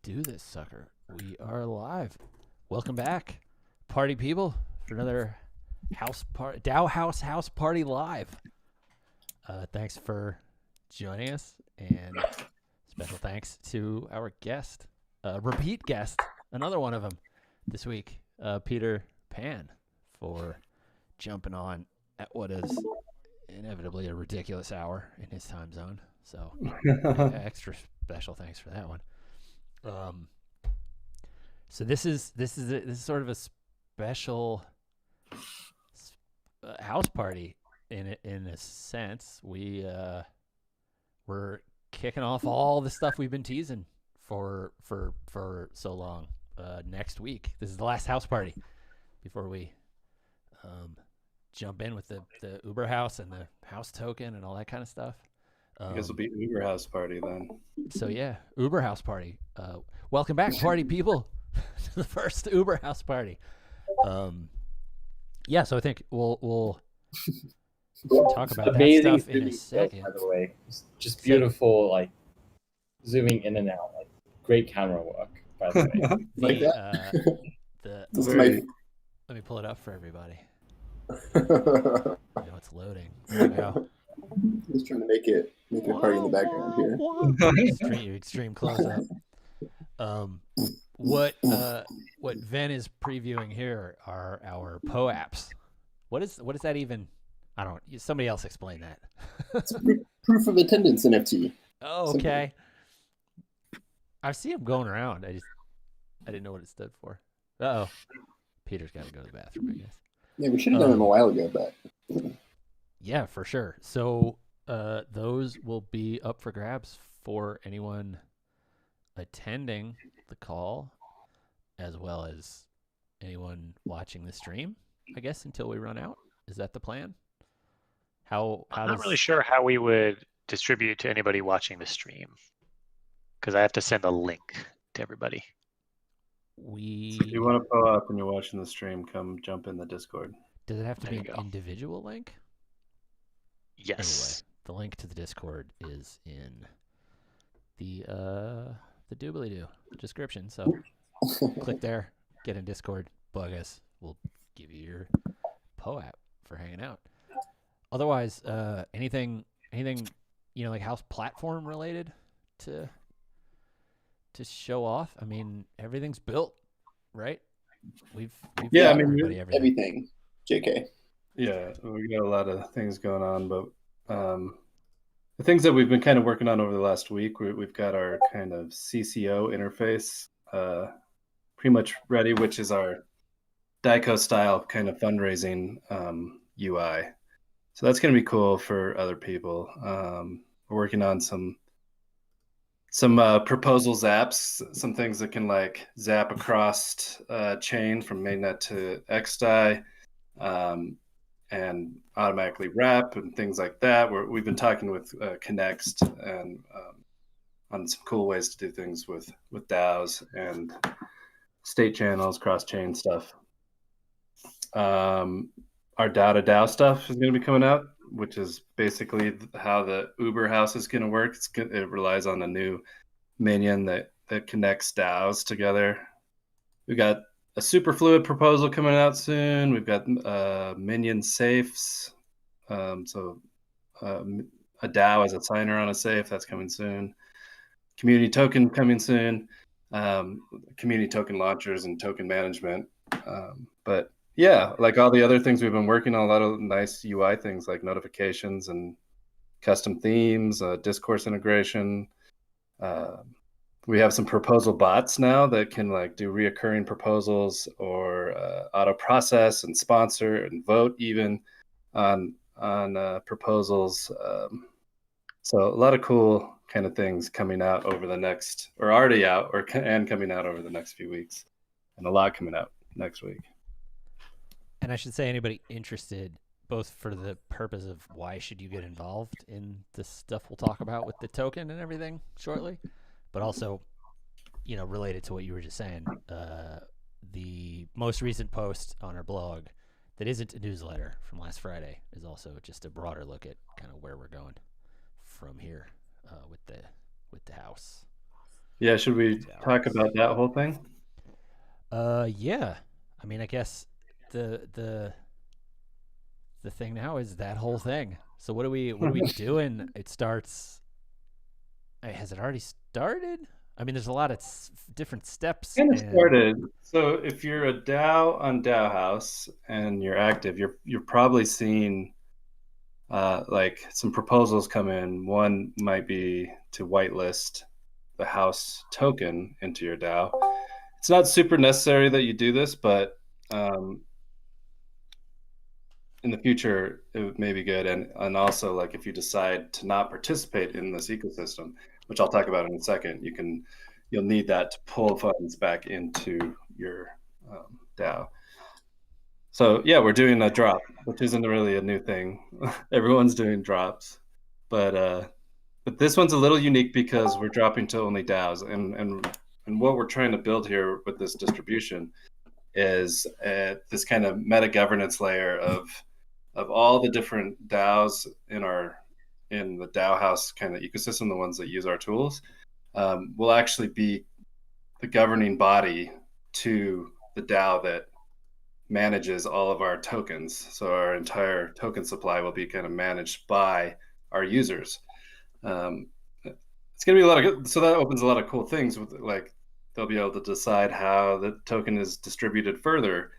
do this sucker. We are live. Welcome back, party people, for another DAOhaus Haus Party live. Thanks for joining us, and special thanks to our guest, repeat guest, another one of them this week, Pet3rPan, for jumping on at what is inevitably a ridiculous hour in his time zone. So extra special thanks for that one. So this is sort of a special house party in a sense. We're kicking off all the stuff we've been teasing for so long. Next week, this is the last house party before we jump in with the Uber house and the house token and all that kind of stuff. I guess it'll be Uber House Party then. So yeah, Uber House Party. Welcome back, party people, to the first Uber House Party. Yeah, so I think we'll talk about that stuff in a second. By the way, just beautiful, like zooming in and out, like great camera work. By the way, let me pull it up for everybody. It's loading. There we go. Just trying to make it a party in the background here. Extreme close up. What Ven is previewing here are our POAPs. What is that even? I don't. Somebody else explain that. It's proof of attendance NFT. Oh, okay. I see him going around. I didn't know what it stood for. Uh-oh. Peter's got to go to the bathroom, I guess. Yeah, we should have done them a while ago, but yeah, for sure. So those will be up for grabs for anyone attending the call, as well as anyone watching the stream, I guess, until we run out. Is that the plan? I'm not really sure how we would distribute to anybody watching the stream, because I have to send a link to everybody. If you want to pull up and you're watching the stream, come jump in the Discord. Does it have to be an individual link? Yes. Anyway, the link to the Discord is in the doobly-doo description. So click there, get in Discord, bug us. We'll give you your POAP for hanging out. Otherwise, anything like house platform related to show off? I mean, everything's built, right? We've got everything. JK. Yeah, we got a lot of things going on, but the things that we've been kind of working on over the last week, we've got our kind of CCO interface pretty much ready, which is our DAOhaus style kind of fundraising UI. So that's going to be cool for other people. We're working on some proposal zaps, some things that can like zap across chain from mainnet to XDAI, and automatically wrap and things like that. We've been talking with Connext and on some cool ways to do things with DAOs and state channels, cross chain stuff. Our DAO to DAO stuff is going to be coming out, which is basically how the Uber house is going to work. It relies on a new minion that connects DAOs together. We got a super fluid proposal coming out soon. We've got minion safes. So a DAO as a signer on a safe, that's coming soon. Community token coming soon. Community token launchers and token management. But yeah, like all the other things we've been working on, a lot of nice UI things like notifications and custom themes, discourse integration. We have some proposal bots now that can like do reoccurring proposals or auto process and sponsor and vote even on proposals. So a lot of cool kind of things coming out over the next, or already out, and coming out over the next few weeks, and a lot coming out next week. And I should say, anybody interested, both for the purpose of why should you get involved in the stuff we'll talk about with the token and everything shortly, but also, related to what you were just saying, the most recent post on our blog that isn't a newsletter from last Friday is also just a broader look at kind of where we're going from here with the house. Yeah, should we talk about that whole thing? Yeah. I mean, I guess the thing now is that whole thing. So what are we doing? It starts. Has it already started? I mean, there's a lot of different steps. Kind of started. So if you're a DAO on DAOhaus and you're active, you're probably seeing like some proposals come in. One might be to whitelist the house token into your DAO. It's not super necessary that you do this, but in the future it may be good. And also, like, if you decide to not participate in this ecosystem, which I'll talk about in a second, you'll need that to pull funds back into your DAO. So yeah, we're doing a drop, which isn't really a new thing. Everyone's doing drops, but this one's a little unique because we're dropping to only DAOs, and what we're trying to build here with this distribution is this kind of meta governance layer of all the different DAOs in the DAOhaus kind of ecosystem, the ones that use our tools, will actually be the governing body to the DAO that manages all of our tokens. So our entire token supply will be kind of managed by our users. It's going to be a lot of good. So that opens a lot of cool things with, like, they'll be able to decide how the token is distributed further.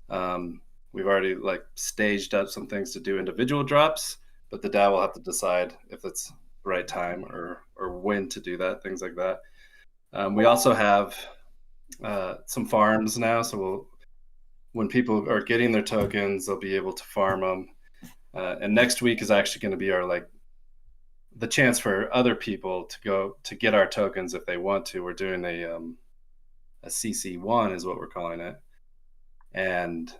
We've already like staged up some things to do individual drops, but the DAO will have to decide if it's the right time or when to do that, things like that. We also have some farms now, so when people are getting their tokens, they'll be able to farm them. And next week is actually going to be the chance for other people to go to get our tokens if they want to. We're doing a CC1 is what we're calling it, and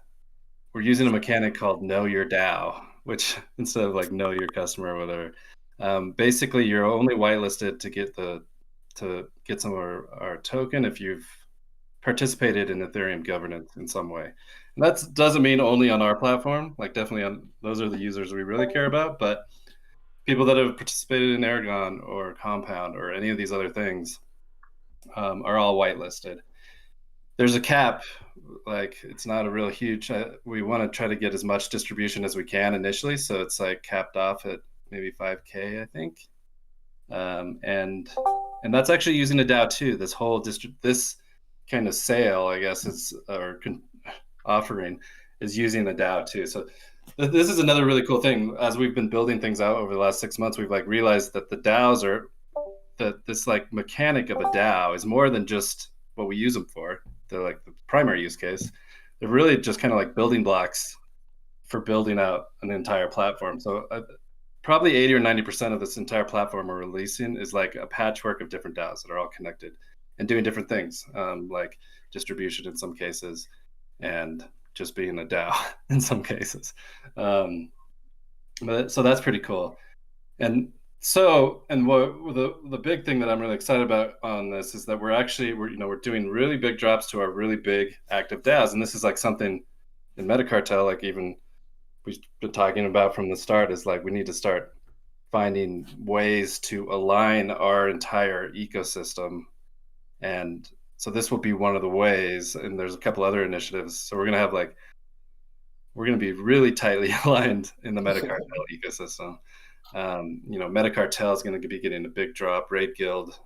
we're using a mechanic called Know Your DAO, which instead of like Know Your Customer or whatever, basically you're only whitelisted to get some of our token if you've participated in Ethereum governance in some way. And that doesn't mean only on our platform. Like, definitely on those are the users we really care about, but people that have participated in Aragon or Compound or any of these other things are all whitelisted. There's a cap, like it's not a real huge. We want to try to get as much distribution as we can initially, so it's like capped off at maybe 5K, I think. And that's actually using a DAO too. This whole this kind of sale, I guess, is offering is using the DAO too. So this is another really cool thing. As we've been building things out over the last 6 months, we've like realized that the DAOs are that this like mechanic of a DAO is more than just what we use them for. They're like the primary use case. They're really just kind of like building blocks for building out an entire platform. So probably 80 or 90% of this entire platform we're releasing is like a patchwork of different DAOs that are all connected and doing different things, like distribution in some cases and just being a DAO in some cases. So that's pretty cool. And what the big thing that I'm really excited about on this is that we're doing really big drops to our really big active DAOs, and this is like something in Metacartel, like even we've been talking about from the start, is like we need to start finding ways to align our entire ecosystem, and so this will be one of the ways. And there's a couple other initiatives, so we're gonna be really tightly aligned in the Metacartel ecosystem. Metacartel is going to be getting a big drop. Raid Guild,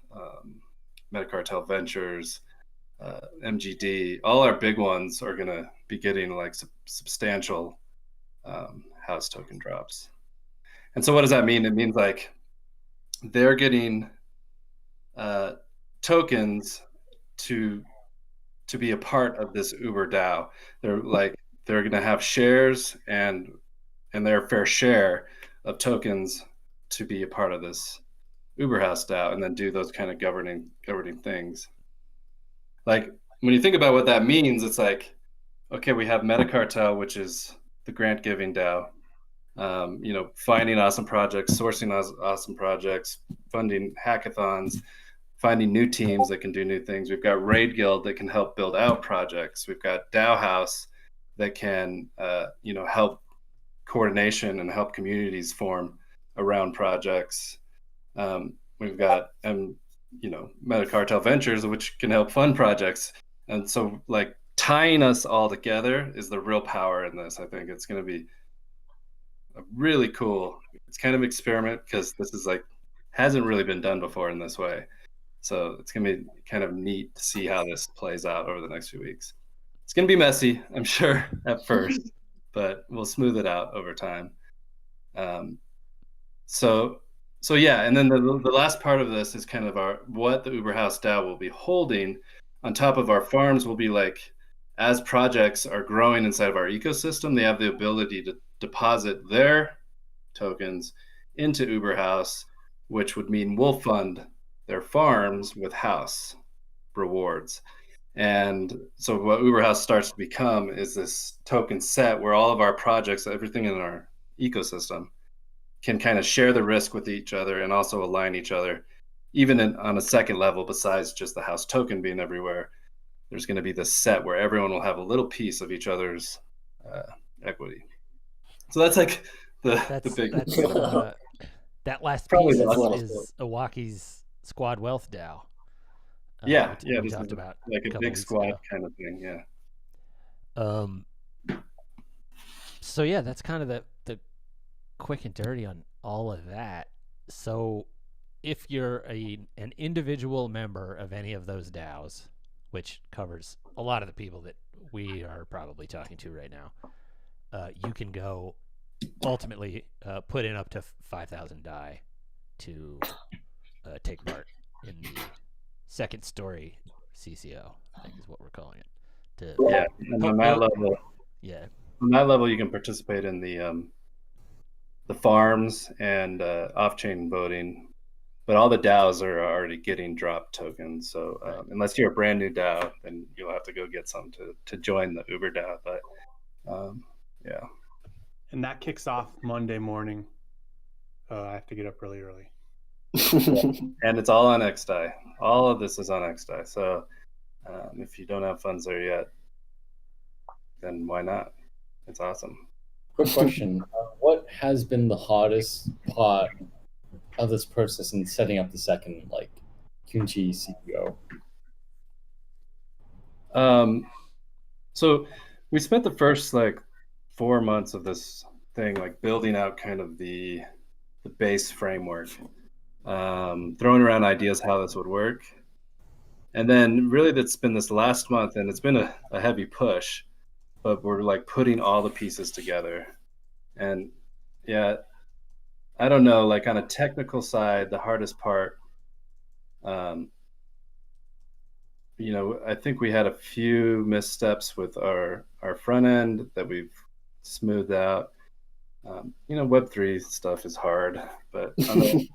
Metacartel Ventures, MGD, all our big ones are going to be getting like substantial house token drops. And so what does that mean? It means like they're getting tokens to be a part of this Uber DAO. They're going to have shares and their fair share of tokens to be a part of this DAO DAO, and then do those kind of governing things. Like when you think about what that means, it's like, okay, we have Metacartel, which is the grant giving DAO. Finding awesome projects, sourcing awesome projects, funding hackathons, finding new teams that can do new things. We've got Raid Guild that can help build out projects. We've got DAOhaus that can help coordination and help communities form around projects. We've got Metacartel Ventures, which can help fund projects. And so like tying us all together is the real power in this. I think it's going to be a really cool. It's kind of experiment because this is like hasn't really been done before in this way. So it's going to be kind of neat to see how this plays out over the next few weeks. It's going to be messy, I'm sure, at first, but we'll smooth it out over time. So yeah, and then the last part of this is kind of what the Uber House DAO will be holding on top of our farms will be like, as projects are growing inside of our ecosystem, they have the ability to deposit their tokens into Uber House, which would mean we'll fund their farms with house rewards. And so what Uber House starts to become is this token set where all of our projects, everything in our ecosystem, can kind of share the risk with each other and also align each other, even on a second level, besides just the house token being everywhere. There's going to be this set where everyone will have a little piece of each other's equity. So that's like the big. That last Probably piece the is Iwaki's Squad Wealth DAO. Yeah, we talked about like a big squad kind of thing. Yeah. So yeah, that's kind of the quick and dirty on all of that. So if you're an individual member of any of those DAOs, which covers a lot of the people that we are probably talking to right now, you can go ultimately put in up to 5,000 DAI to take part in the second story CCO, I think is what we're calling it. And on that level, on that level, you can participate in the farms and off-chain voting, but all the DAOs are already getting dropped tokens. So unless you're a brand new DAO, then you'll have to go get some to join the Uber DAO. But yeah. And that kicks off Monday morning. I have to get up really early. And it's all on XDAI. All of this is on XDAI. So if you don't have funds there yet, then why not? It's awesome. Quick question. What has been the hardest part of this process in setting up the second, Kunchi CEO? So we spent the first 4 months of this thing building out kind of the base framework, throwing around ideas how this would work. And then really that's been this last month, and it's been a heavy push, but we're putting all the pieces together. And yeah, I don't know, on a technical side, the hardest part, I think we had a few missteps with our front end that we've smoothed out. Web3 stuff is hard, but on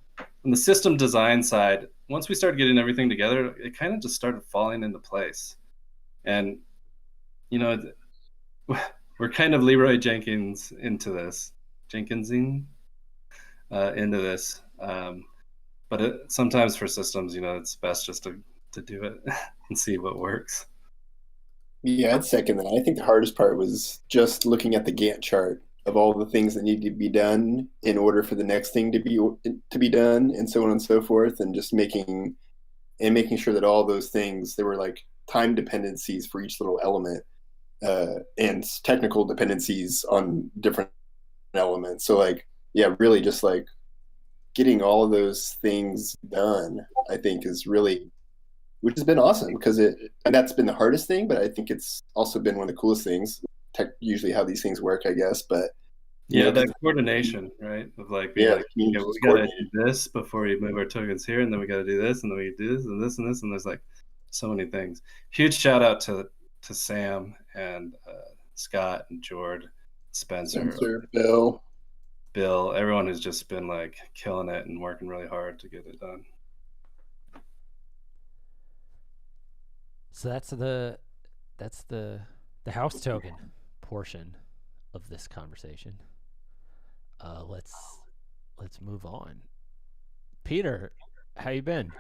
the system design side, once we started getting everything together, it kind of just started falling into place. And, we're kind of Leroy Jenkins into this. But sometimes for systems, it's best just to do it and see what works. Yeah, I'd second that. I think the hardest part was just looking at the Gantt chart of all the things that need to be done in order for the next thing to be done, and so on and so forth, and just making sure that all those things, there were time dependencies for each little element, and technical dependencies on different elements. So really just getting all of those things done, I think is really, which has been awesome because and that's been the hardest thing, but I think it's also been one of the coolest things. Usually how these things work, I guess. But that coordination, right? Of we got to do this before we move our tokens here, and then we got to do this, and then we do this and this and this, and there's so many things. Huge shout out to Sam and Scott and Jord, Spencer, Bill, everyone who's just been killing it and working really hard to get it done. So that's the house token portion of this conversation. Let's move on. Peter, how you been?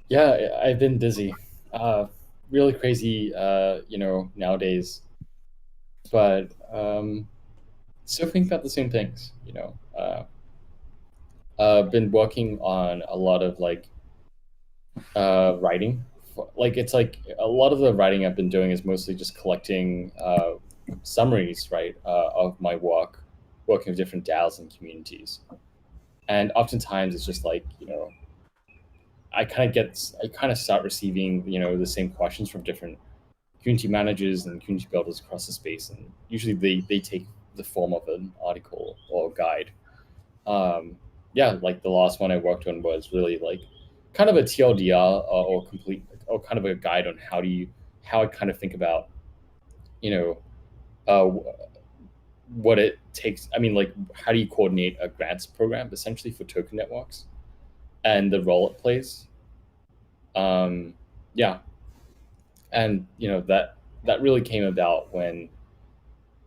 Yeah, I've been busy. Really crazy, nowadays. But still thinking about the same things, been working on a lot of like writing. Like it's like a lot of the writing I've been doing is mostly just collecting summaries, right, of my work, working with different DAOs and communities. And oftentimes it's just like, I kind of start receiving, the same questions from different community managers and community builders across the space, and usually they take the form of an article or a guide. Yeah, like the last one I worked on was really like kind of a TLDR or complete or kind of a guide on how I kind of think about, uh, what it takes. I mean, like how do you coordinate a grants program essentially for token networks and the role it plays. Yeah, and that really came about when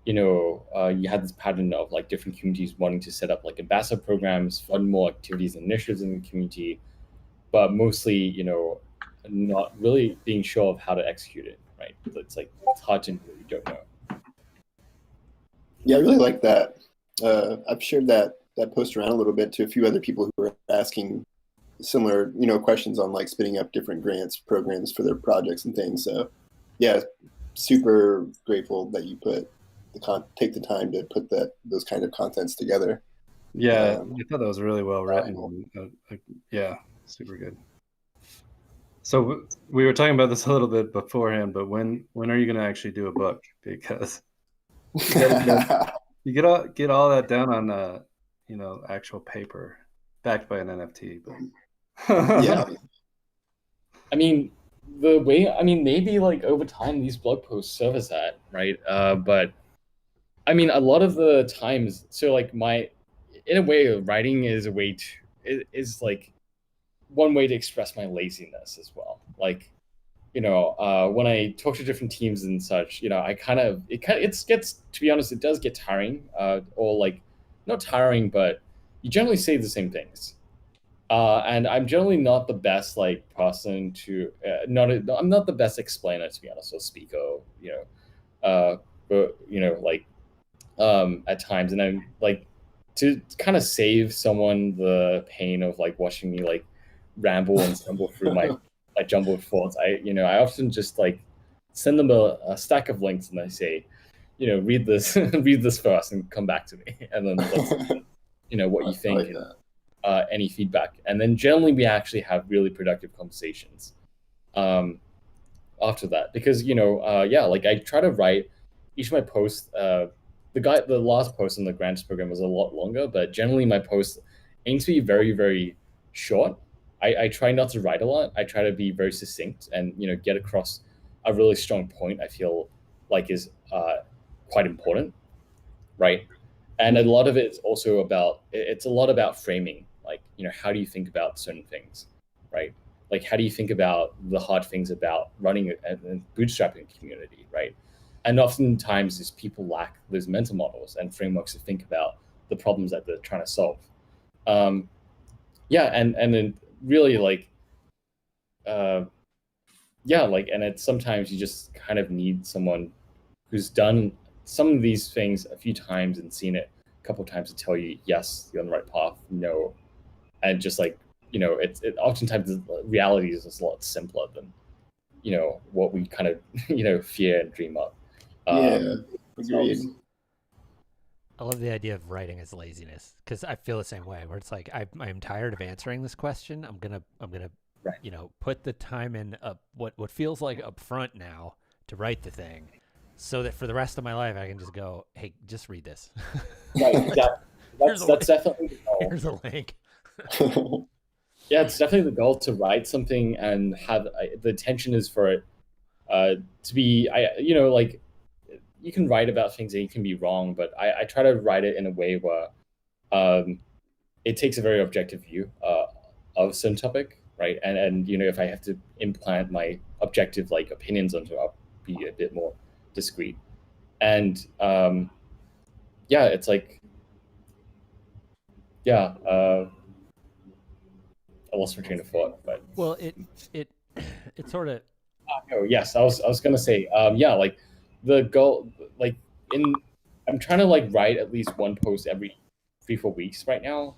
you had this pattern of like different communities wanting to set up like ambassador programs, fund more activities and initiatives in the community, but mostly not really being sure of how to execute it. Right? It's like it's hard to know what you don't know. Yeah, I really like that. I've shared that post around a little bit to a few other people who were asking similar, questions on like spinning up different grants programs for their projects and things. So, yeah, super grateful that you take the time to put those kind of contents together. Yeah, I thought that was really well written. Yeah, super good. So we were talking about this a little bit beforehand, but when are you going to actually do a book? Because you get all that down on actual paper, backed by an NFT. But Yeah, I mean, maybe like over time these blog posts serve as that, right? But I mean, a lot of the times, so like in a way, writing is a way is like one way to express my laziness as well. Like, when I talk to different teams and such, it gets, to be honest, it does get tiring, or like not tiring, but you generally say the same things. And I'm generally not the best like person to I'm not the best explainer, to be honest, or speaker, but like at times, and I'm like to kind of save someone the pain of like watching me like ramble and stumble through my jumbled thoughts. I often just like send them a stack of links and I say, read this read this first and come back to me, and then let's what you think. like and, any feedback, and then generally we actually have really productive conversations after that, because like I try to write each of my posts. The last post in the grants program was a lot longer, but generally my posts aim to be very, very short. I try not to write a lot. I try to be very succinct and get across a really strong point I feel like is quite important, right? And a lot of it is also it's a lot about framing. Like, how do you think about certain things, right? Like, how do you think about the hard things about running and bootstrapping a community, right? And oftentimes these people lack those mental models and frameworks to think about the problems that they're trying to solve. Yeah, and then really like, yeah, like, and it's sometimes you just kind of need someone who's done some of these things a few times and seen it a couple of times to tell you, yes, you're on the right path, no. And just like, oftentimes the reality is just a lot simpler than, what we kind of, fear and dream up. Yeah, agreed. I love the idea of writing as laziness, because I feel the same way, where it's like I'm tired of answering this question. I'm gonna Right. put the time in up what feels like up front now to write the thing, so that for the rest of my life I can just go, hey, just read this. Right, exactly. That's definitely the goal. Here's a link. Yeah, it's definitely the goal to write something and have the intention is for it to be, like you can write about things and you can be wrong, but I try to write it in a way where it takes a very objective view of some topic, right? And if I have to implant my objective like opinions onto it, I'll be a bit more discreet. And yeah, it's like, yeah, I lost my train of thought, but Well, it sort of. oh yes, I was gonna say, yeah, like the goal, like I'm trying to like write at least one post every 3-4 weeks right now,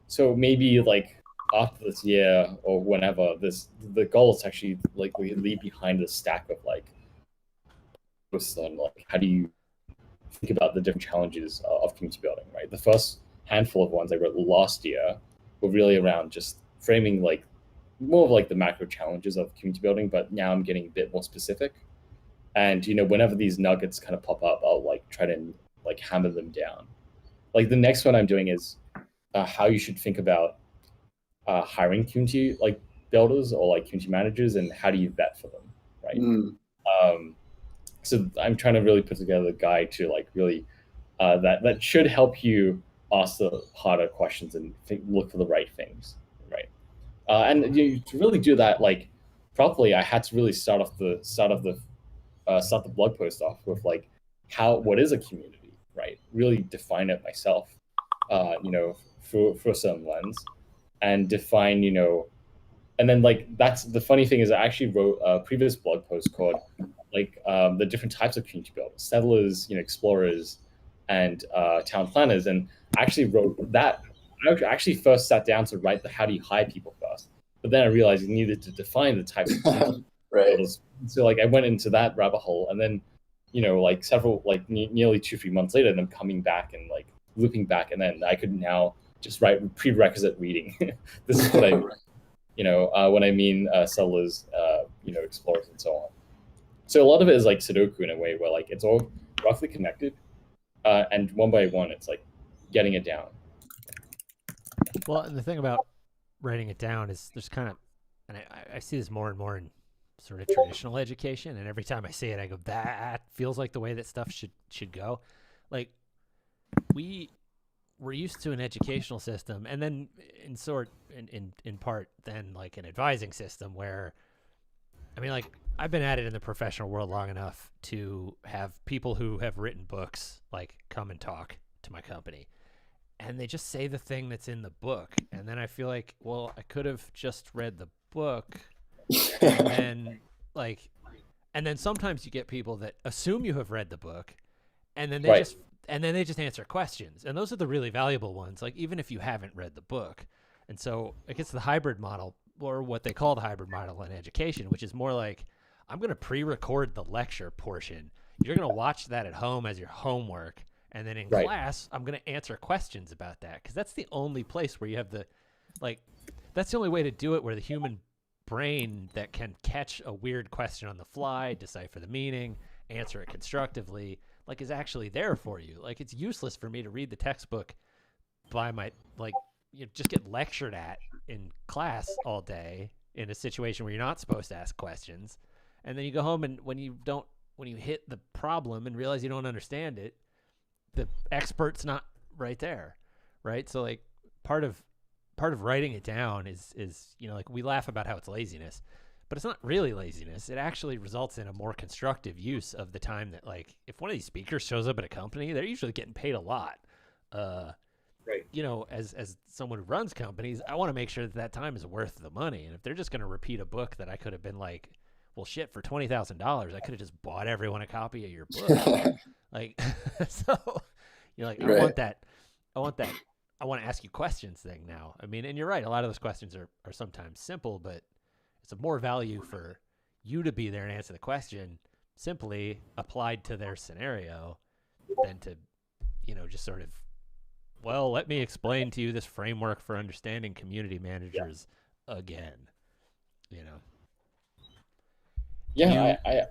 So maybe like after this year or whenever, the goal is actually like we leave behind a stack of like posts on like how do you think about the different challenges of community building, right? The first handful of ones I wrote last year were really around just framing like more of like the macro challenges of community building, but now I'm getting a bit more specific. And whenever these nuggets kind of pop up, I'll like try to like hammer them down. Like the next one I'm doing is how you should think about hiring community like builders or like community managers, and how do you vet for them, right? So I'm trying to really put together a guide to like really that should help you ask the harder questions and look for the right things, right? And to really do that like properly, I had to really start the blog post off with like what is a community, right? Really define it myself, through a certain lens, and define, and then like that's the funny thing is I actually wrote a previous blog post called like the different types of community builders, settlers, explorers, and town planners. And I actually wrote that. I actually first sat down to write the how do you hire people first, but then I realized you needed to define the types of community builders. So like I went into that rabbit hole, and then like several like nearly 2-3 months later, them coming back and like looping back, and then I could now just write prerequisite reading. This is what I mean, when I mean settlers, explorers, and so on. So a lot of it is like Sudoku in a way, where like it's all roughly connected, and one by one, it's like getting it down. Well, and the thing about writing it down is there's kind of, and I see this more and more in sort of traditional education, and every time I see it, I go, that feels like the way that stuff should go. Like we're used to an educational system, and then in part then like an advising system where, I mean, like I've been at it in the professional world long enough to have people who have written books like come and talk to my company, and they just say the thing that's in the book, and then I feel like, well, I could have just read the book, and then sometimes you get people that assume you have read the book, and then they just answer questions, and those are the really valuable ones, like even if you haven't read the book. And so I guess the hybrid model, or what they call the hybrid model in education, which is more like, I'm going to pre-record the lecture portion. You're going to watch that at home as your homework. And then in class, I'm going to answer questions about that. Because that's the only place where you have that's the only way to do it, where the human brain that can catch a weird question on the fly, decipher the meaning, answer it constructively, like is actually there for you. Like it's useless for me to read the textbook by my, just get lectured at in class all day in a situation where you're not supposed to ask questions. And then you go home, and when you hit the problem and realize you don't understand it, the expert's not right there, right? So like part of writing it down is like we laugh about how it's laziness, but it's not really laziness. It actually results in a more constructive use of the time that, like, if one of these speakers shows up at a company, they're usually getting paid a lot. As someone who runs companies, I want to make sure that time is worth the money. And if they're just going to repeat a book that I could have been like, well, shit, for $20,000, I could have just bought everyone a copy of your book. Like, so, like, I want that. I want to ask you questions thing now. I mean, and you're right. A lot of those questions are sometimes simple, but it's of more value for you to be there and answer the question simply applied to their scenario than to, just sort of, well, let me explain to you this framework for understanding community managers again, Yeah, I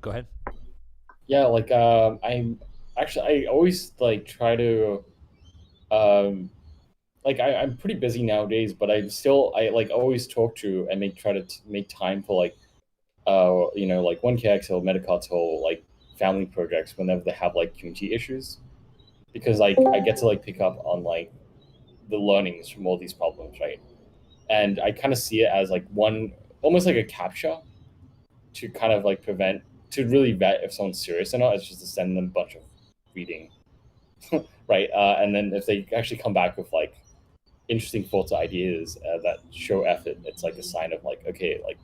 go ahead. Yeah, like I always like try to I'm pretty busy nowadays, but I always talk to and try to make time for like 1KX or Metacart's whole like family projects whenever they have like community issues, because like I get to like pick up on like the learnings from all these problems, right? And I kind of see it as like almost like a capture to kind of like to really vet if someone's serious or not. It's just to send them a bunch of reading, right? And then if they actually come back with like interesting thoughts, ideas that show effort, it's like a sign of like, okay, like,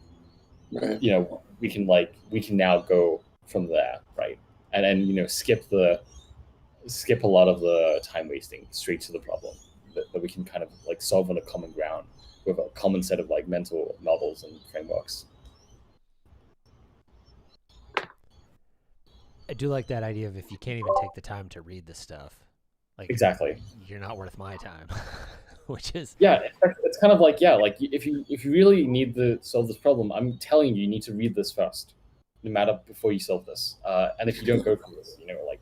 we can now go from there, right? And then skip a lot of the time wasting straight to the problem. that we can kind of like solve on a common ground with a common set of like mental models and frameworks. I do like that idea of if you can't even take the time to read the stuff, like Exactly. you're not worth my time, which is It's kind of like like if you really need to solve this problem, I'm telling you, you need to read this first, no matter before you solve this. And if you don't go through this, like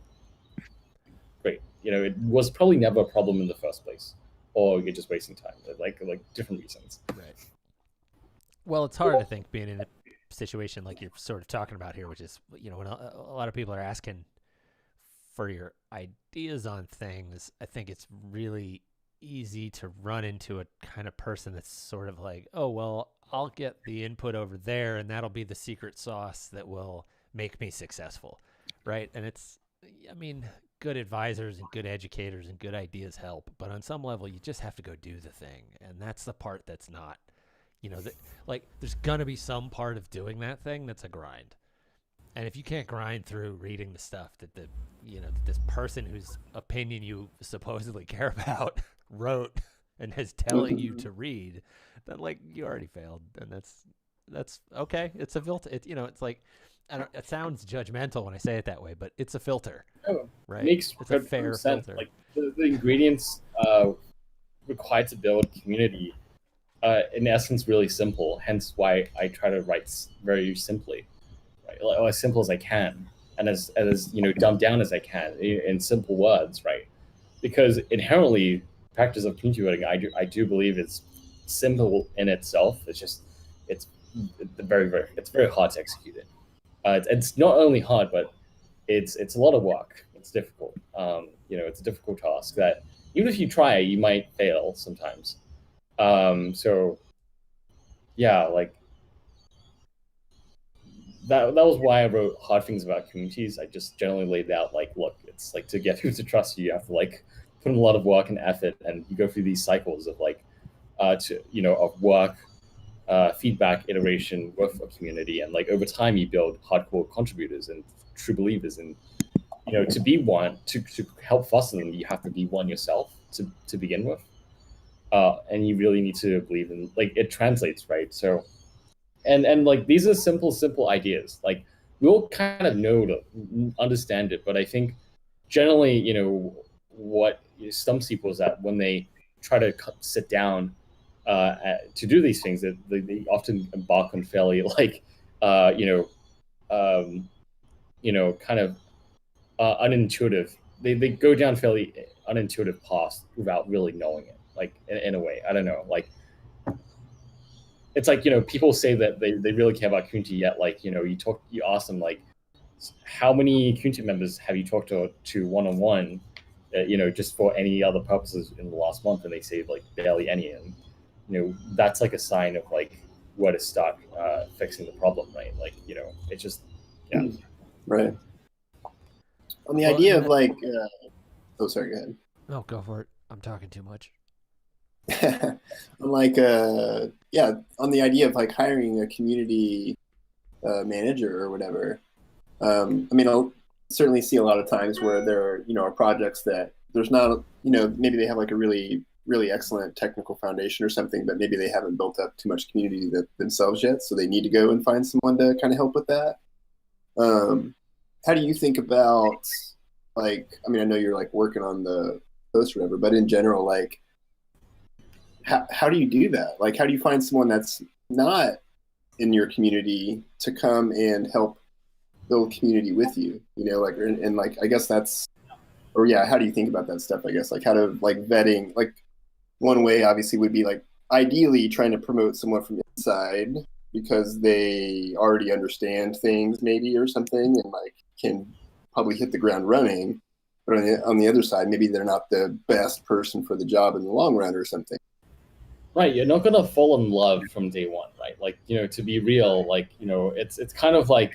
great, it was probably never a problem in the first place, or you're just wasting time, like different reasons. right. Well, it's hard, I think, being in a situation like you're sort of talking about here, which is, when a lot of people are asking for your ideas on things, I think it's really easy to run into a kind of person that's sort of like, oh, well, I'll get the input over there and that'll be the secret sauce that will make me successful, right? And it's, good advisors and good educators and good ideas help, but on some level you just have to go do the thing, and that's the part that's not, there's gonna be some part of doing that thing that's a grind. And if you can't grind through reading the stuff that that this person whose opinion you supposedly care about wrote and is telling you to read, then you already failed. And that's okay. It's a filter. It's like, it sounds judgmental when I say it that way, but it's a filter, right? Makes it's a fair sense. filter. Like the ingredients required to build community, in essence, really simple. Hence why I try to write very simply, right? Or as simple as I can, and as dumbed down as I can in simple words, right? Because inherently, practice of community building, I do believe is simple in itself. It's very hard to execute it. It's not only hard, but it's a lot of work. It's difficult. It's a difficult task that even if you try, you might fail sometimes. So yeah, like that was why I wrote hard things about communities. I just generally laid out look, it's like to get people to trust you, you have to put in a lot of work and effort, and you go through these cycles of of work, feedback, iteration with a community, and over time you build hardcore contributors and true believers. And to be one, to help foster them, you have to be one yourself to begin with, and you really need to believe in it translates, right? So and these are simple ideas. We all kind of know to understand it, but I think generally what stumps people is that when they try to sit down to do these things, that they often embark on fairly kind of unintuitive. They go down fairly unintuitive paths without really knowing it. In a way, I don't know. It's people say that they really care about community, yet you ask them how many community members have you talked to one-on-one, just for any other purposes in the last month, and they say barely any. And that's a sign of where to start fixing the problem, right? It's just right. On the idea of oh, sorry, go ahead. No, go for it. I'm talking too much. On on the idea of hiring a community manager or whatever. I'll certainly see a lot of times where there are projects that there's not, maybe they have a really excellent technical foundation or something, but maybe they haven't built up too much community themselves yet, so they need to go and find someone to kind of help with that. How do you think about I know you're working on the post or whatever, but in general, how do you do that? How do you find someone that's not in your community to come and help build community with you? I guess that's, or yeah, how do you think about that stuff? I guess how to vetting. One way obviously would be ideally trying to promote someone from inside because they already understand things maybe or something and can probably hit the ground running. But on the other side, maybe they're not the best person for the job in the long run or something. Right, you're not gonna fall in love from day one, right? To be real, it's kind of someone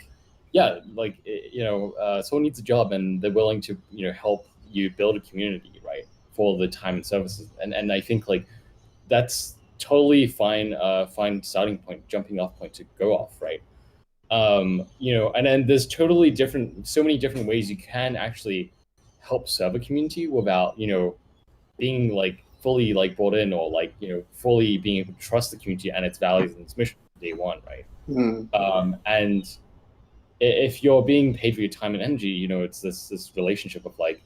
needs a job and they're willing to help you build a community, right, for the time and services, and I think that's totally fine starting point, jumping off point to go off, right? And then there's so many different ways you can actually help serve a community without being fully like bought in, or like fully being able to trust the community and its values and its mission from day one, right? And if you're being paid for your time and energy, it's this relationship of like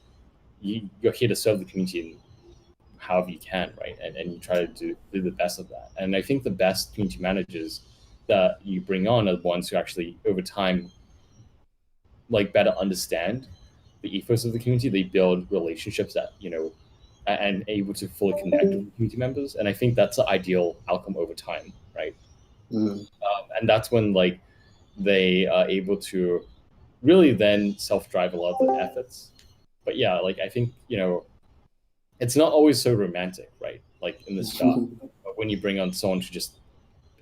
you're here to serve the community in however you can, right? And you try to do the best of that. And I think the best community managers that you bring on are the ones who actually over time like better understand the ethos of the community. They build relationships that and able to fully connect with community members. And I think that's the ideal outcome over time, right? And that's when like they are able to really then self-drive a lot of the efforts. But yeah, like I think it's not always so romantic, right? Like in the start, but when you bring on someone to just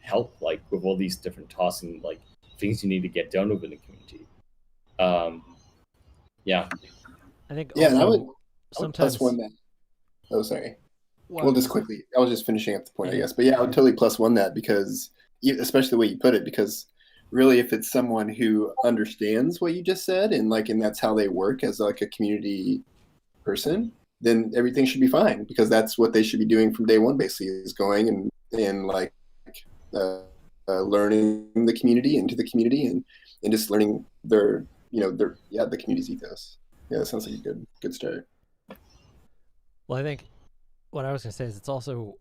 help like with all these different tasks and like things you need to get done within the community. Yeah. I think Yeah, and I would sometimes plus one that. Oh, sorry. Well, Well, just quickly, I was just finishing up the point, I guess. But yeah, I would totally plus one that because, especially the way you put it, because really, if it's someone who understands what you just said and that's how they work as like a community person, then everything should be fine because that's what they should be doing from day one. Basically, is going and learning the community into the community and just learning the community's ethos. Yeah, that sounds like a good start. Well, I think what I was going to say is it's also,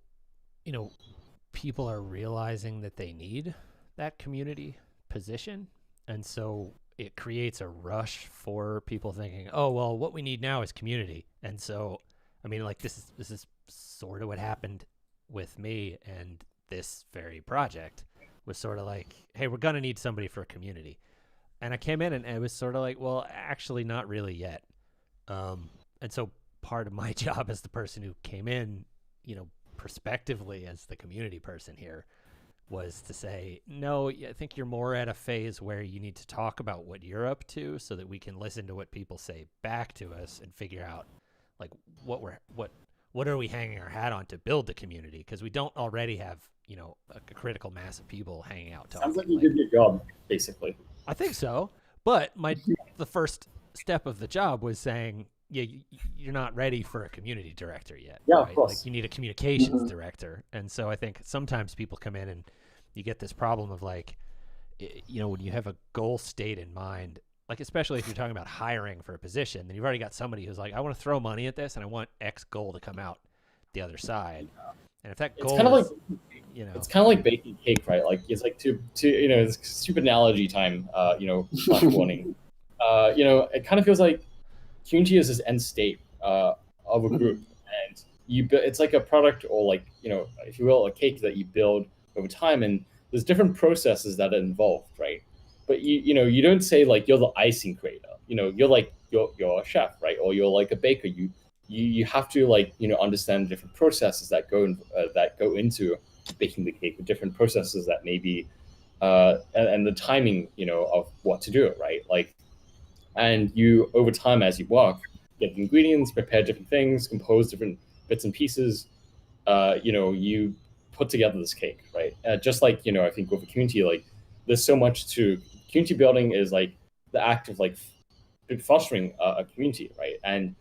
people are realizing that they need that community position. And so it creates a rush for people thinking, oh, well, what we need now is community. And so, I mean, like this is sort of what happened with me and this very project was sort of like, hey, we're going to need somebody for a community. And I came in and it was sort of like, well, actually not really yet. And so part of my job as the person who came in, prospectively as the community person here was to say, no, I think you're more at a phase where you need to talk about what you're up to so that we can listen to what people say back to us and figure out like what are we hanging our hat on to build the community? Because we don't already have, a critical mass of people hanging out talking. Sounds like you did your job, basically. I think so. But the first step of the job was saying, yeah, you're not ready for a community director yet. Yeah, right? of course. Like you need a communications director. And so I think sometimes people come in and you get this problem of like, when you have a goal state in mind, like especially if you're talking about hiring for a position, then you've already got somebody who's like, I want to throw money at this and I want X goal to come out the other side. And if that goal it's kind of like baking cake, right? Like it's like it's stupid analogy time, flash warning. It kind of feels like community is this end state of a group, and it's like a product or like if you will, a cake that you build over time, and there's different processes that are involved, right? But you don't say like you're the icing creator, you're like you're a chef, right? Or you're like a baker. You have to like understand the different processes that go into baking the cake, the different processes that maybe and the timing of what to do, right? Like, and you over time as you work, get the ingredients, prepare different things, compose different bits and pieces. You put together this cake, right? Just like I think with the community, like there's so much to community building is like the act of like fostering a community, right? And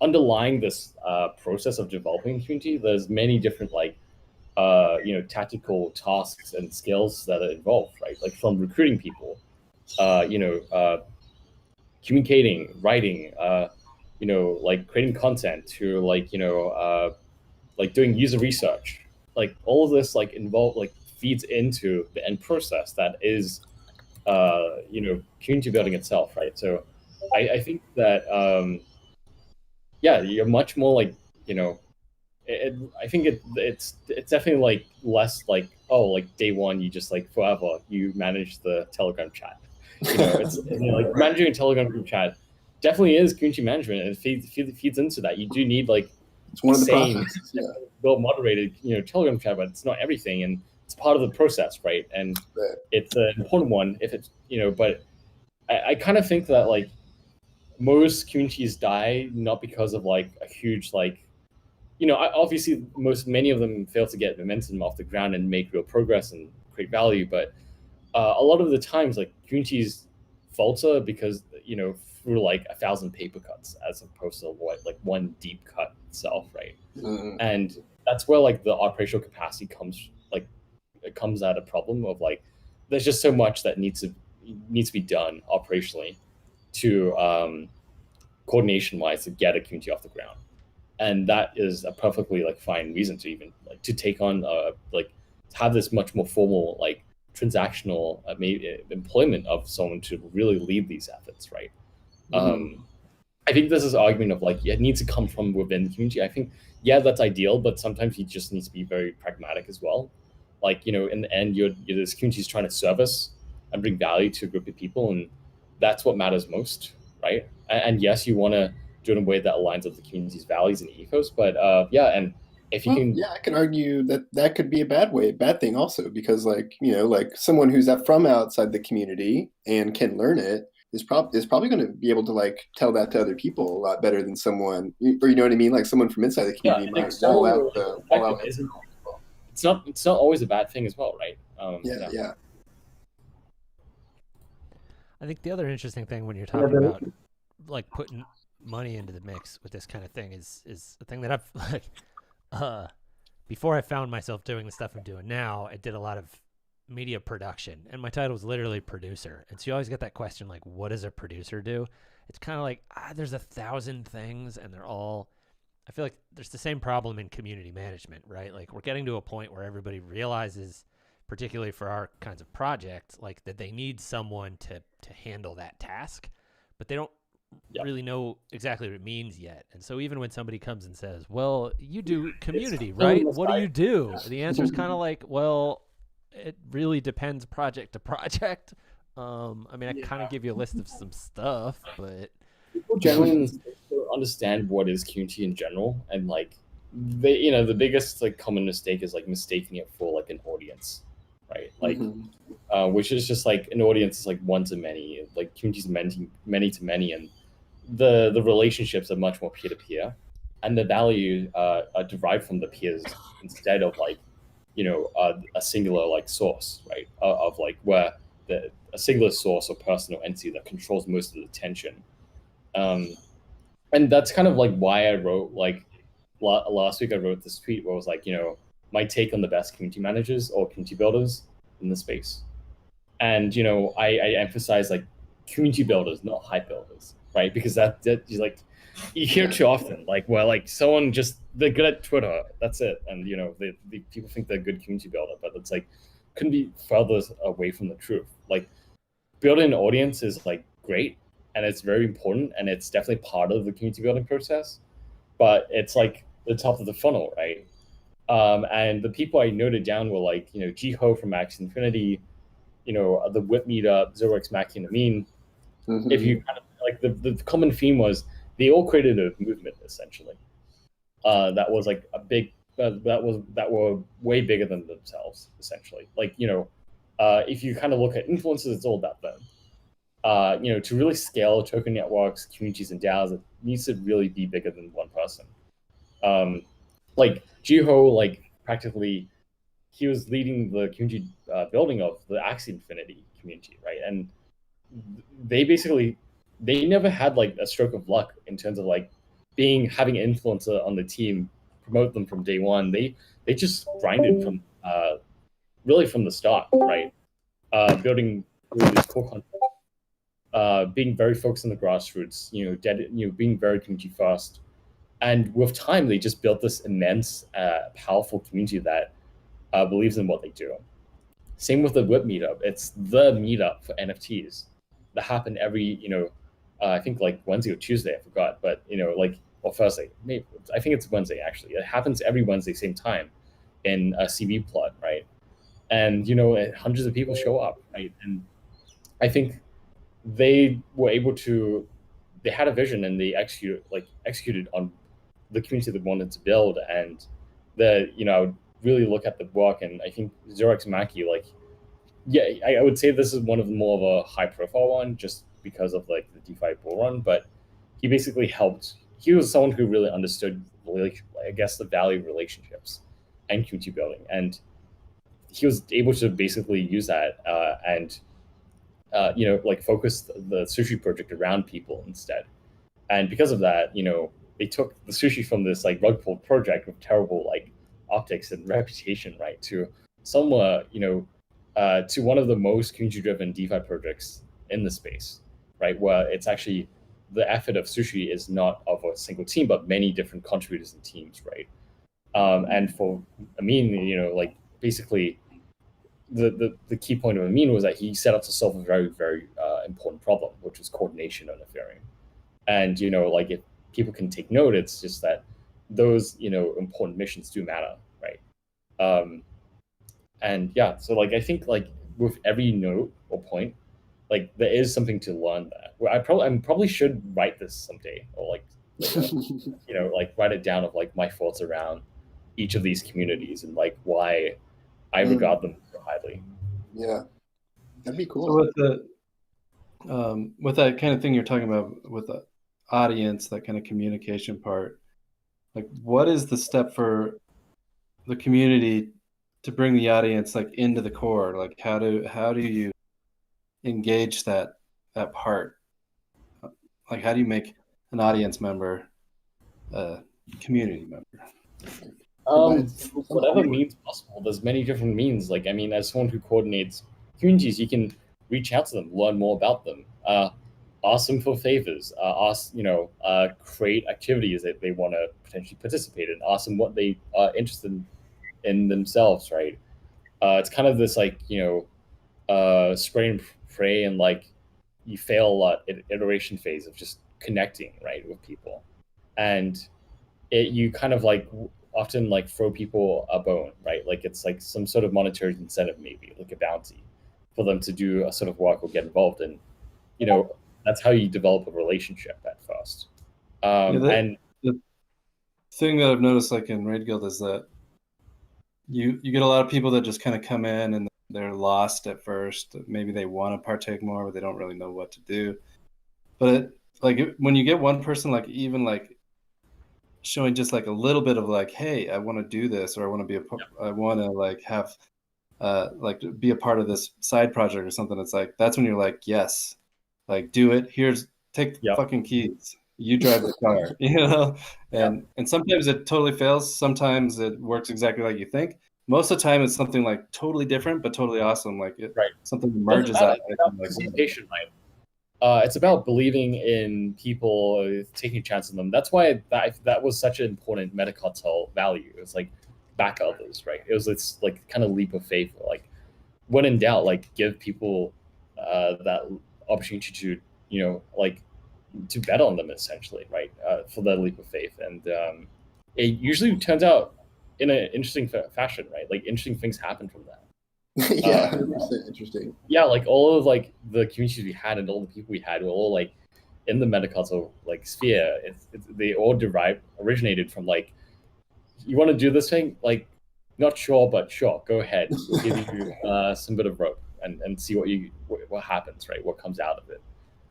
underlying this process of developing a community, there's many different like tactical tasks and skills that are involved, right? Like from recruiting people, communicating, writing, like creating content to like like doing user research, like all of this like feeds into the end process that is community building itself, right? So I think that you're much more like I think it's definitely like less like like day one you just like forever you manage the Telegram chat. It's like managing a Telegram group chat definitely is community management, and it feeds into that. You do need like it's one of the processes, well moderated Telegram chat, but it's not everything, and it's part of the process, right? And it's an important one if it's but I kind of think that like most communities die not because of like a huge like obviously many of them fail to get momentum off the ground and make real progress and create value, but a lot of the times like communities falter because through like 1,000 paper cuts as opposed to like one deep cut itself, right? And that's where like the operational capacity comes at a problem of like there's just so much that needs to be done operationally to coordination wise to get a community off the ground, and that is a perfectly like fine reason to even like to take on like have this much more formal like transactional employment of someone to really lead these efforts, right? I think this is an argument of like it needs to come from within the community. I think that's ideal, but sometimes you just need to be very pragmatic as well. Like in the end, this community is trying to service and bring value to a group of people, and that's what matters most, right? And yes, you want to do it in a way that aligns with the community's values and ethos, but and if you can, I can argue that could be a bad thing also, because like like someone who's from outside the community and can learn it is probably going to be able to like tell that to other people a lot better than someone, or you know what I mean, like someone from inside the community might wall out the. It's not always a bad thing as well, right? Yeah. I think the other interesting thing when you're talking about like putting money into the mix with this kind of thing is the thing that I've like before I found myself doing the stuff I'm doing now, I did a lot of media production, and my title was literally producer. And so you always get that question like, what does a producer do? It's kind of like there's 1,000 things, and they're all. I feel like there's the same problem in community management, right? Like we're getting to a point where everybody realizes, particularly for our kinds of projects, like that they need someone to handle that task, but they don't really know exactly what it means yet. And so even when somebody comes and says, well, you do community, right? What do you do? The answer is kind of like, well, it really depends project to project. I mean, I kind of give you a list of some stuff, but people generally understand what is community in general, and like they, the biggest like common mistake is like mistaking it for like an audience, right? Like, which is just like an audience is like one to many, like communities many to many, and the relationships are much more peer to peer, and the value are derived from the peers instead of like a singular like source, right? Of like where a singular source or person or entity that controls most of the attention. And that's kind of like why I wrote like last week I wrote this tweet where it was like, my take on the best community managers or community builders in the space. And, I emphasize like community builders, not hype builders, right? Because that is like, you hear too often, like, well, like someone they're good at Twitter, that's it. And, the people think they're a good community builder, but it's like, couldn't be further away from the truth. Like building an audience is like great, and it's very important, and it's definitely part of the community building process, but it's like the top of the funnel, right? And the people I noted down were like, Jiho from Max Infinity, the Whip Meetup, Zorox, Mackie, and Amin. If you kind of like the common theme was they all created a movement essentially that was like a big that were way bigger than themselves essentially. Like if you kind of look at influencers, it's all about them. To really scale token networks, communities, and DAOs, it needs to really be bigger than one person. Like Jiho, like practically, he was leading the community building of the Axie Infinity community, right? And they never had like a stroke of luck in terms of like having an influencer on the team, promote them from day one. They just grinded from really from the start, right? Building this core content. Being very focused on the grassroots, being very community first, and with time, they just built this immense, powerful community that believes in what they do. Same with the Whip Meetup; it's the meetup for NFTs that happen every, I think like Wednesday or Tuesday, I forgot, but or Thursday, maybe I think it's Wednesday actually. It happens every Wednesday, same time, in a CV plot, right? And hundreds of people show up, right? And I think they were able to, they had a vision and they executed on the community they wanted to build. And I would really look at the work, and I think Zorox Mackie, I would say this is one of the more of a high profile one just because of like the DeFi bull run, but he basically helped. He was someone who really understood, I guess, the value of relationships and community building, and he was able to basically use that and like focus the sushi project around people instead. And because of that, they took the sushi from this like rug pull project with terrible like optics and reputation, right, to somewhat, to one of the most community-driven DeFi projects in the space, right, where it's actually the effort of sushi is not of a single team, but many different contributors and teams, right? And for Amin, like basically the key point of Amin was that he set out to solve a very, very important problem, which was coordination on Ethereum. And, like if people can take note, it's just that those, important missions do matter, right? And yeah, so like, I think like with every note or point, like there is something to learn there. Where I probably should write this someday, or like like write it down of like my thoughts around each of these communities and like why I regard them so highly. Yeah, that'd be cool. So with that kind of thing you're talking about with the audience, that kind of communication part, like what is the step for the community to bring the audience like into the core? Like how do you engage that part? Like how do you make an audience member a community member? Whatever means possible. There's many different means. Like, I mean, as someone who coordinates communities, you can reach out to them, learn more about them, ask them for favors, create activities that they want to potentially participate in, ask them what they are interested in themselves, right? It's kind of this like, spray and pray and like you fail a lot in iteration phase of just connecting, right, with people. And you kind of like often like throw people a bone, right? Like it's like some sort of monetary incentive, maybe like a bounty for them to do a sort of work or get involved in. That's how you develop a relationship at first. And the thing that I've noticed like in Raid Guild is that you get a lot of people that just kind of come in and they're lost at first. Maybe they want to partake more, but they don't really know what to do. But when you get one person, like even like showing just like a little bit of like, hey, I want to do this, or I want to I want to like have like be a part of this side project or something. It's like that's when you're like, yes, like do it. Take the fucking keys. You drive the car, and sometimes it totally fails. Sometimes it works exactly like you think. Most of the time, it's something like totally different, but totally awesome. Like something emerges out. Participation, right? It's about believing in people, taking a chance on them. That's why that was such an important metacartel value. It was like back others, right? It's like kind of leap of faith. Like when in doubt, like give people that opportunity to like to bet on them essentially, right? For that leap of faith, and it usually turns out in an interesting fashion, right? Like interesting things happen from that. Yeah, 100% interesting. Yeah, like all of like the communities we had and all the people we had were all like in the metacartel like sphere. They all originated from like, you want to do this thing? Like, not sure, but sure, go ahead. We'll give you some bit of rope and see what happens, right? What comes out of it.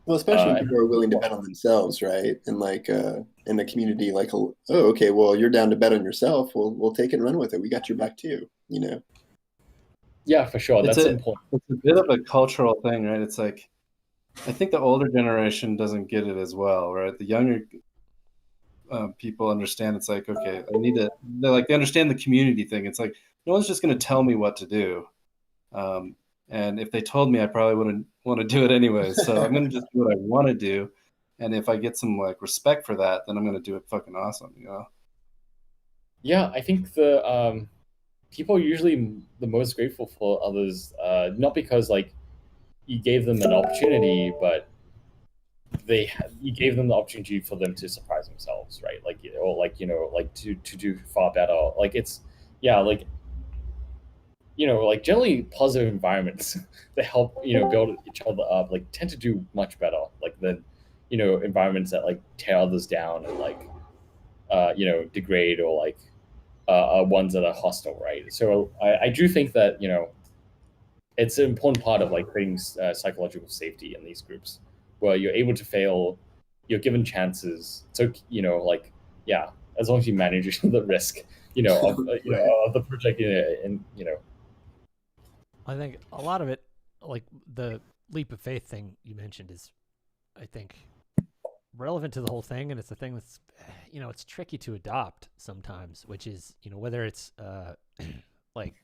Well, especially when people are willing to bet on themselves, right? And like in a community like, oh, okay, well, you're down to bet on yourself. We'll take it and run with it. We got your back too, Yeah, for sure. That's important. It's a bit of a cultural thing, right? It's like, I think the older generation doesn't get it as well, right? The younger people understand. It's like, okay, they understand the community thing. It's like, no one's just going to tell me what to do. And if they told me, I probably wouldn't want to do it anyway. So I'm going to just do what I want to do. And if I get some like respect for that, then I'm going to do it fucking awesome, Yeah, I think the people are usually the most grateful for others, not because like you gave them an opportunity, but you gave them the opportunity for them to surprise themselves, right? Like, or like to do far better. Like it's like like generally positive environments that help build each other up like tend to do much better like than environments that like tear others down and like degrade or like ones that are hostile, right? So I do think that it's an important part of like creating psychological safety in these groups where you're able to fail, you're given chances. So as long as you manage the risk of the project and I think a lot of it, like leap of faith thing you mentioned is, I think, relevant to the whole thing, and it's the thing that's, it's tricky to adopt sometimes, which is, whether it's like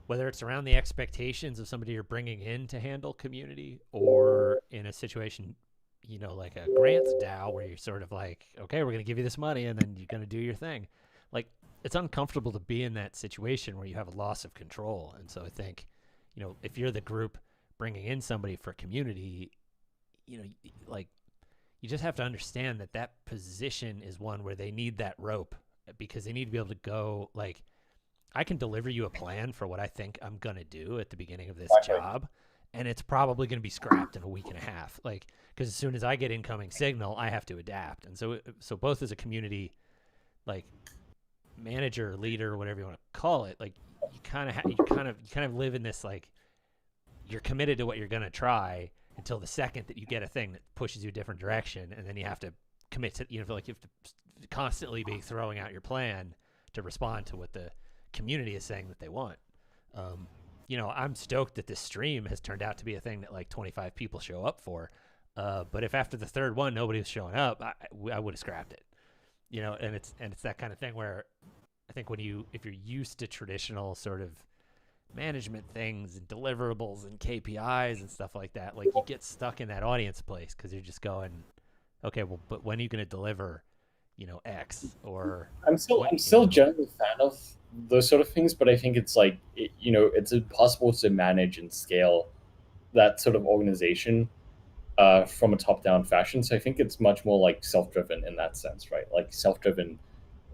whether it's around the expectations of somebody you're bringing in to handle community, or in a situation, like a grants DAO where you're sort of like, okay, we're going to give you this money and then you're going to do your thing. Like, it's uncomfortable to be in that situation where you have a loss of control. And so I think, if you're the group bringing in somebody for community, like, you just have to understand that that position is one where they need that rope, because they need to be able to go, like, I can deliver you a plan for what I think I'm going to do at the beginning of this job, and it's probably going to be scrapped in a week and a half. Like, because as soon as I get incoming signal, I have to adapt. And so both as a community, like, manager, leader, whatever you want to call it, like, you kind of live in this, like, you're committed to what you're going to try until the second that you get a thing that pushes you a different direction, and then you have to commit to, feel like you have to constantly be throwing out your plan to respond to what the community is saying that they want. I'm stoked that this stream has turned out to be a thing that like 25 people show up for. But if after the third one nobody was showing up, I would have scrapped it. And it's that kind of thing where I think if you're used to traditional sort of management things and deliverables and KPIs and stuff like that, like, you get stuck in that audience place because you're just going, okay, well, but when are you going to deliver, X? Or I'm still generally a fan of those sort of things, but I think it's like, it's impossible to manage and scale that sort of organization from a top-down fashion. So I think it's much more like self-driven in that sense, right? Like self-driven,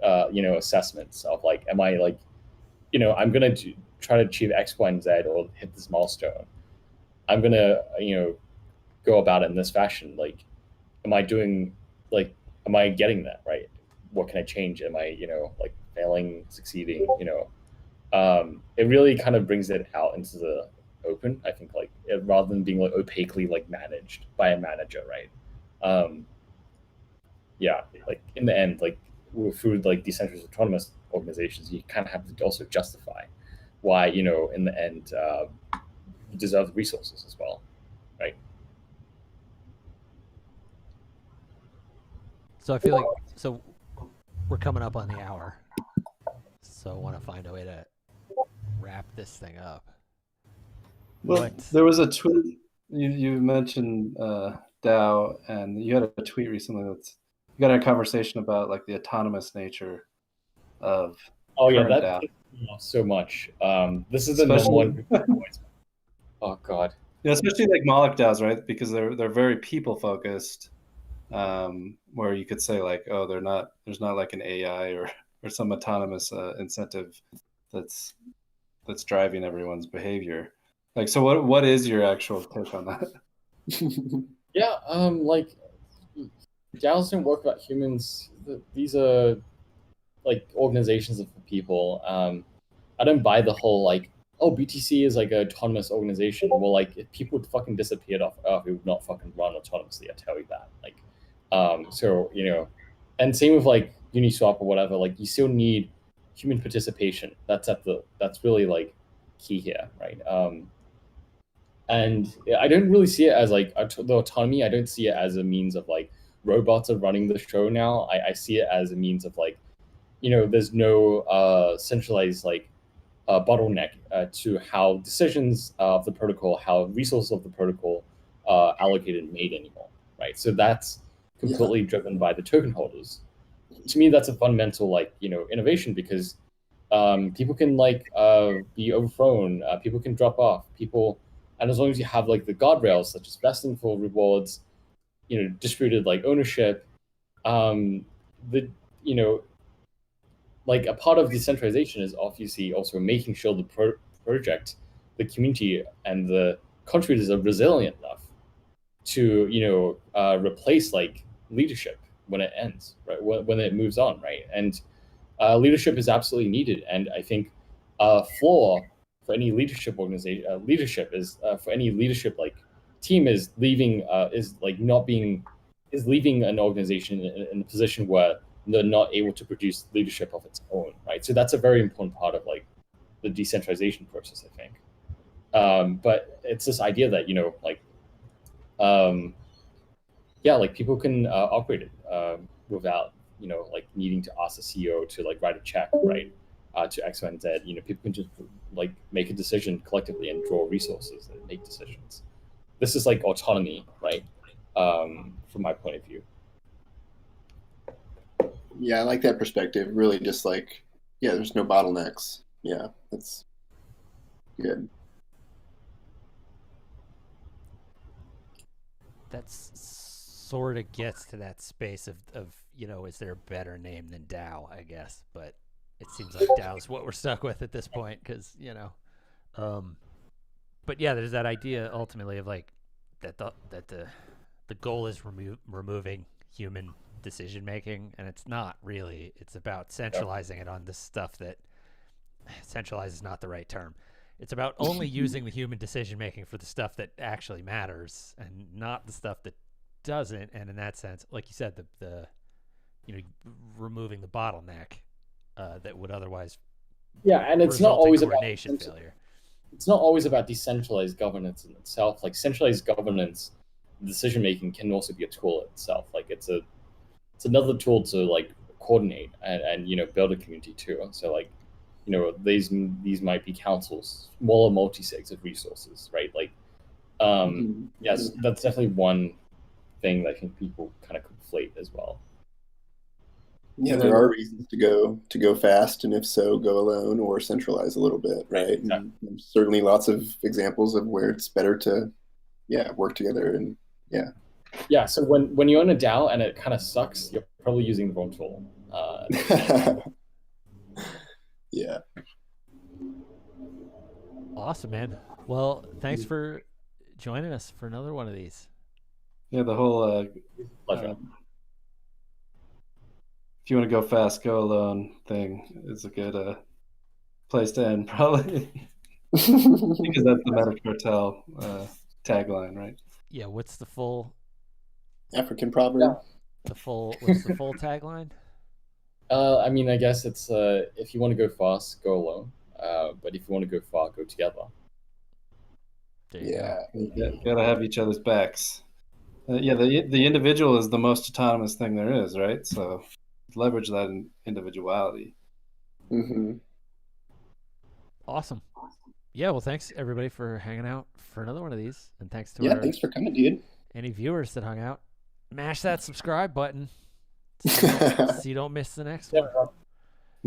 assessments of like, am I like, I'm going to try to achieve X, Y, and Z or hit this milestone. I'm going to, go about it in this fashion. Like, am I getting that right? What can I change? Am I, like, failing, succeeding? It really kind of brings it out into the open, I think, like, rather than being like opaquely like managed by a manager, right? Yeah, like, in the end, like, through like decentralized autonomous organizations, you kind of have to also justify why, in the end, you deserve the resources as well, right? So I feel like we're coming up on the hour, so I want to find a way to wrap this thing up. Well, there was a tweet you mentioned DAO, and you had a tweet recently that's, you got a conversation about like the autonomous nature of that DAO. So much. This is the number one. Oh God. Yeah, especially like Moloch DAOs, right? Because they're very people focused. Where you could say like, oh, there's not like an AI or some autonomous incentive that's driving everyone's behavior. Like, so what is your actual take on that? Yeah, like, DAOs don't work about humans. These are like organizations of people. I don't buy the whole like, oh, BTC is like an autonomous organization. Well, like, if people fucking disappeared off Earth, it would not fucking run autonomously. I tell you that. Like, so, and same with like Uniswap or whatever. Like, you still need human participation. That's really like key here, right? And I don't really see it as like the autonomy. I don't see it as a means of like robots are running the show now. I see it as a means of like, there's no centralized like bottleneck to how decisions of the protocol, how resources of the protocol allocated and made anymore, right? So that's completely driven by the token holders. To me, that's a fundamental like, innovation, because people can like be overthrown, people can drop off, and as long as you have like the guardrails such as vesting for rewards, distributed like ownership, like a part of decentralization is obviously also making sure the project, the community, and the contributors are resilient enough to replace like leadership when it ends, right? When it moves on, right? And leadership is absolutely needed, and I think flaw for any leadership organization, leadership is for any leadership like team is leaving an organization in a position where they're not able to produce leadership of its own, right? So that's a very important part of like the decentralization process, I think. But it's this idea that, like, like people can operate it without, like needing to ask the CEO to like write a check, right? To X, Y, and Z. People can just like make a decision collectively and draw resources and make decisions. This is like autonomy, right? From my point of view. Yeah, I like that perspective. Really, just like, yeah, there's no bottlenecks. Yeah, that's good. That's sort of gets to that space of is there a better name than DAO, I guess, but it seems like DAO's what we're stuck with at this point, because but yeah, there's that idea ultimately of like that the goal is removing human decision making, and it's not really. It's about centralizing it on this stuff that centralize is not the right term. It's about only using the human decision making for the stuff that actually matters, and not the stuff that doesn't. And in that sense, like you said, the removing the bottleneck that would otherwise and it's not always about coordination failure. It's not always about decentralized governance in itself. Like centralized governance, decision making can also be a tool itself. Like it's another tool to like coordinate and build a community too. So like these might be councils, smaller multi-sigs of resources, right? Like yes, that's definitely one thing that I think people kind of conflate as well. Yeah, there are reasons to go fast, and if so, go alone or centralize a little bit, right? Exactly. There's certainly lots of examples of where it's better to, work together and So when you own a DAO and it kind of sucks, you're probably using the wrong tool. Yeah. Awesome, man. Well, thanks for joining us for another one of these. Yeah, the whole Pleasure. if you want to go fast, go alone thing is a good place to end, probably. Because that's the Meta Cartel tagline, right? Yeah, what's the full African proverb. What's the full tagline? I mean, I guess it's if you want to go fast, go alone. But if you want to go far, go together. There you go. You gotta have each other's backs. The individual is the most autonomous thing there is, right? So leverage that individuality. Mm-hmm. Awesome. Yeah, well, thanks everybody for hanging out for another one of these, and thanks to thanks for coming, dude. any viewers that hung out. Mash that subscribe button so you don't miss the next one.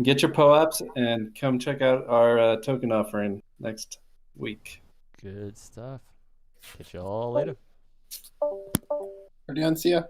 Get your POAPs and come check out our token offering next week. Good stuff. Catch you all later. See ya.